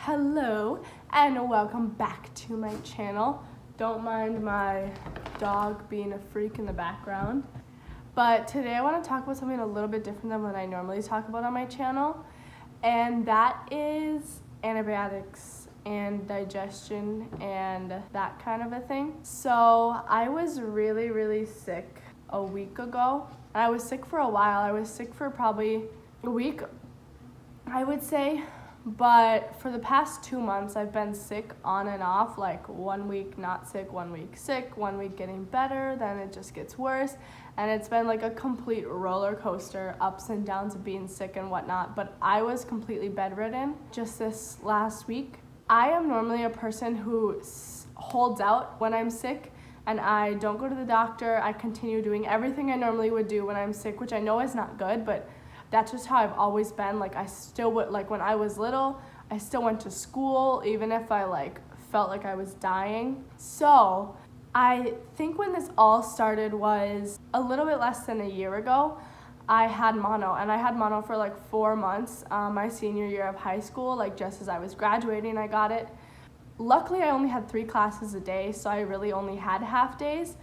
Hello and welcome back to my channel. Don't mind my dog being a freak in the background. But today I want to talk about something a little bit different than what I normally talk about on my channel. And that is antibiotics and digestion and that kind of a thing. So I was really sick a week ago. And I was sick for a while. I was sick for probably a week, I would say. But for the past 2 months, I've been sick on and off, like 1 week not sick, 1 week sick, 1 week getting better, then it just gets worse. And it's been like a complete roller coaster, ups and downs of being sick and whatnot. But I was completely bedridden just this last week. I am normally a person who holds out when I'm sick and I don't go to the doctor. I continue doing everything I normally would do when I'm sick, which I know is not good, but that's just how I've always been. Like I still would, like when I was little, I still went to school even if I felt like I was dying. So I think when this all started was a little bit less than a year ago. I had mono, and I had mono for like 4 months. My senior year of high school, like just as I was graduating, I got it. Luckily, I only had 3 classes a day, so I really only had half days,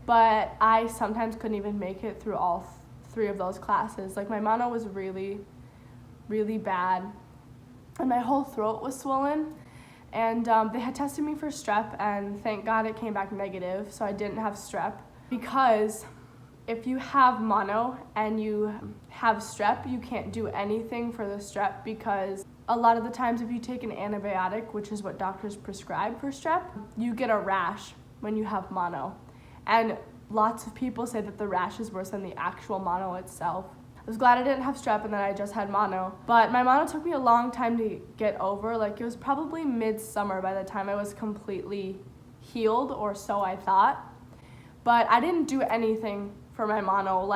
but I sometimes couldn't even make it through all 3 of those classes. Like my mono was really bad and my whole throat was swollen, and they had tested me for strep, and thank God it came back negative, so I didn't have strep. Because if you have mono and you have strep, you can't do anything for the strep, because a lot of the times if you take an antibiotic, which is what doctors prescribe for strep, you get a rash when you have mono. And lots of people say that the rash is worse than the actual mono itself. I was glad I didn't have strep and that I just had mono. But my mono took me a long time to get over. Like it was probably midsummer by the time I was completely healed, or so I thought. But I didn't do anything for my mono.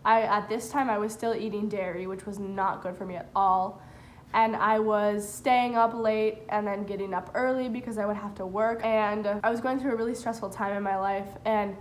At this time I was still eating dairy, which was not good for me at all. And I was staying up late and then getting up early because I would have to work. And I was going through a really stressful time in my life, and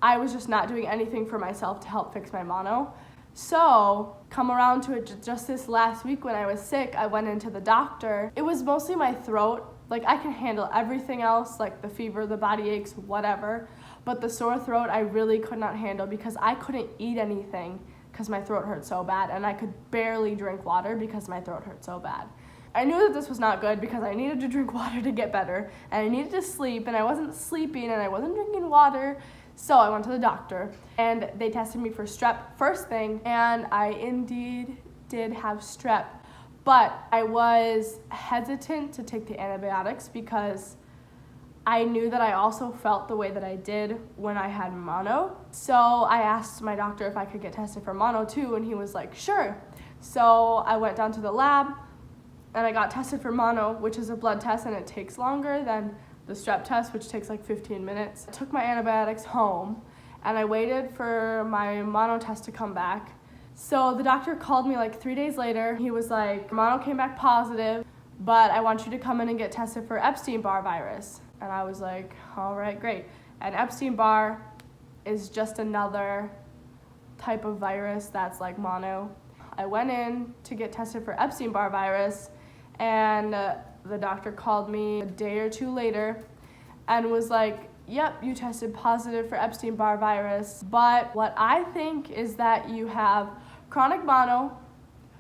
I was just not doing anything for myself to help fix my mono. So come around to it just this last week when I was sick, I went into the doctor. It was mostly my throat. Like I can handle everything else, like the fever, the body aches, whatever. But the sore throat I really could not handle because I couldn't eat anything because my throat hurt so bad, and I could barely drink water because my throat hurt so bad. I knew that this was not good because I needed to drink water to get better, and I needed to sleep, and I wasn't sleeping and I wasn't drinking water. So I went to the doctor and they tested me for strep first thing, and I indeed did have strep. But I was hesitant to take the antibiotics because I knew that I also felt the way that I did when I had mono. So I asked my doctor if I could get tested for mono too, and he was like, sure. So I went down to the lab and I got tested for mono, which is a blood test, and it takes longer than the strep test, which takes like 15 minutes. I took my antibiotics home and I waited for my mono test to come back. So the doctor called me like 3 days later. He was like, mono came back positive, but I want you to come in and get tested for Epstein-Barr virus. And I was like, all right, great. And Epstein-Barr is just another type of virus that's like mono. I went in to get tested for Epstein-Barr virus, and the doctor called me a day or 2 later and was like, yep, you tested positive for Epstein-Barr virus, but what I think is that you have chronic mono,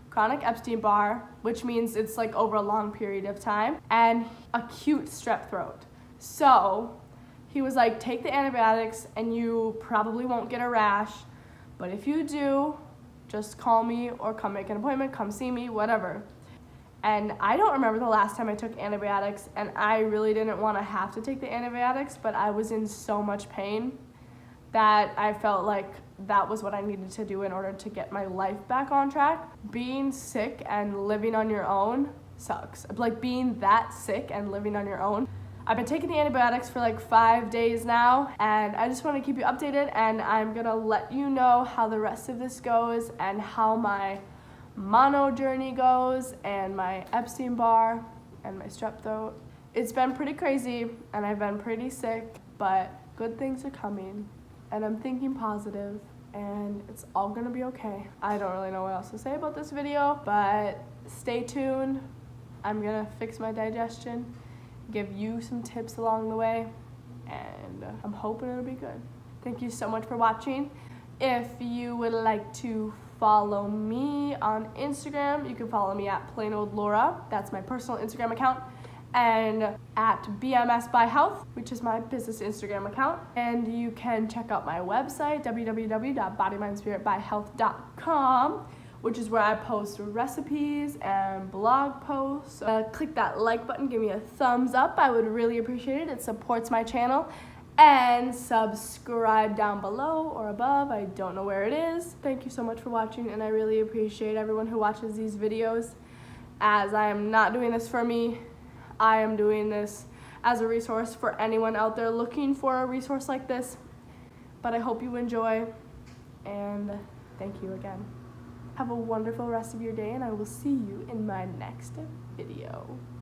chronic Epstein-Barr, which means it's like over a long period of time, and acute strep throat. So he was like, take the antibiotics and you probably won't get a rash, but if you do, just call me or come make an appointment, come see me, whatever. And I don't remember the last time I took antibiotics, and I really didn't want to have to take the antibiotics, but I was in so much pain that I felt like that was what I needed to do in order to get my life back on track. Being sick and living on your own sucks. Like being that sick and living on your own. I've been taking the antibiotics for like 5 days now, and I just want to keep you updated, and I'm gonna let you know how the rest of this goes and how my mono journey goes and my Epstein-Barr and my strep throat. It's been pretty crazy and I've been pretty sick, but good things are coming and I'm thinking positive and it's all gonna be okay. I don't really know what else to say about this video, but stay tuned. I'm gonna fix my digestion, give you some tips along the way, and I'm hoping it'll be good. Thank you so much for watching. If you would like to follow me on Instagram, you can follow me at Plain Old Laura. That's my personal Instagram account. And at BMS by Health, which is my business Instagram account. And you can check out my website, www.bodymindspiritbyhealth.com, which is where I post recipes and blog posts. Click that like button, give me a thumbs up. I would really appreciate it. It supports my channel. And subscribe down below or above. I don't know where it is. Thank you so much for watching, and I really appreciate everyone who watches these videos, as I am not doing this for me. I am doing this as a resource for anyone out there looking for a resource like this. But I hope you enjoy, and thank you again. Have a wonderful rest of your day, and I will see you in my next video.